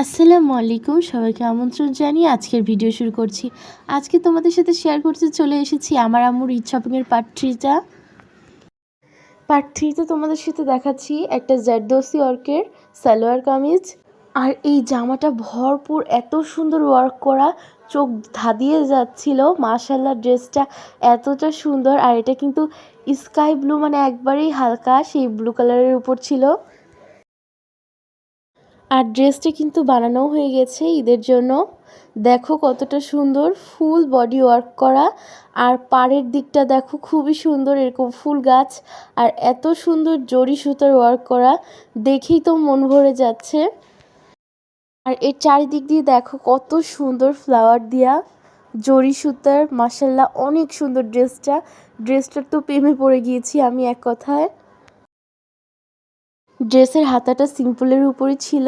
আসসালামু আলাইকুম, সবাইকে আমন্ত্রণ জানিয়ে আজকের ভিডিও শুরু করছি। আজকে তোমাদের সাথে শেয়ার করতে চলে এসেছি আমার আম্মুর ঈদ শপিংয়ের পার্ট 3তে তোমাদের সাথে দেখাচ্ছি একটা জারদোসি ওয়ার্কের সালোয়ার কামিজ। আর এই জামাটা ভরপুর এত সুন্দর ওয়ার্ক করা, চোখ ধাঁধিয়ে যাচ্ছিল। মাশাআল্লাহ, ড্রেসটা এতটা সুন্দর। আর এটা কিন্তু স্কাই ব্লু, মানে একবারেই হালকা সেই ব্লু কালারের উপর ছিল। আর ড্রেসটা কিন্তু বানানোও হয়ে গেছে ঈদের জন্য। দেখো কতটা সুন্দর, ফুল বডি ওয়ার্ক করা। আর পাড়ের দিকটা দেখো খুবই সুন্দর, এরকম ফুল গাছ আর এত সুন্দর জরি সুতার ওয়ার্ক করা, দেখেই তো মন ভরে যাচ্ছে। আর এর চারিদিক দিয়ে দেখো কত সুন্দর ফ্লাওয়ার দিয়া জরি সুতার। মাশাআল্লাহ, অনেক সুন্দর ড্রেসটার তো প্রেমে পড়ে গিয়েছি আমি এক কথায়। ড্রেসের হাতাটা সিম্পলের উপরই ছিল,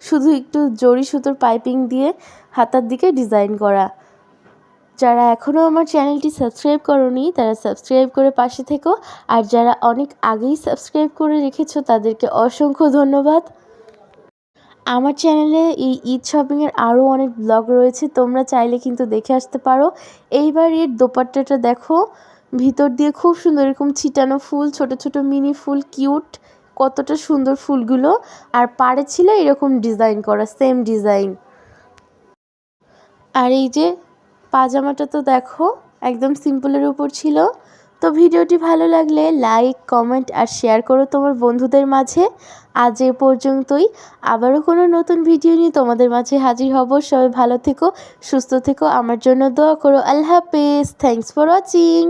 শুধু একটু জরি সুতোর পাইপিং দিয়ে হাতার দিকে ডিজাইন করা। যারা এখনও আমার চ্যানেলটি সাবস্ক্রাইব করোনি তারা সাবস্ক্রাইব করে পাশে থেকো, আর যারা অনেক আগেই সাবস্ক্রাইব করে রেখেছো তাদেরকে অসংখ্য ধন্যবাদ। আমার চ্যানেলে এই ঈদ শপিংয়ের আরও অনেক ব্লগ রয়েছে, তোমরা চাইলে কিন্তু দেখে আসতে পারো। এইবার এর দোপাট্টাটা দেখো, ভিতর দিয়ে খুব সুন্দর এরকম ছিটানো ফুল, ছোট ছোট মিনি ফুল, কিউট কতটা সুন্দর ফুলগুলো। আর পাড়ে ছিল এরকম ডিজাইন করা, সেম ডিজাইন। আর এই যে পাজামাটা তো দেখো একদম সিম্পলের উপর ছিল। তো ভিডিওটি ভালো লাগলে লাইক, কমেন্ট আর শেয়ার করো তোমার বন্ধুদের মাঝে। আজ এ পর্যন্তই, আবারও কোনো নতুন ভিডিও নিয়ে তোমাদের মাঝে হাজির হব। সবাই ভালো থেকো, সুস্থ থেকো, আমার জন্য দোয়া করো। আল্লাহ হাফেজ, থ্যাংকস ফর ওয়াচিং।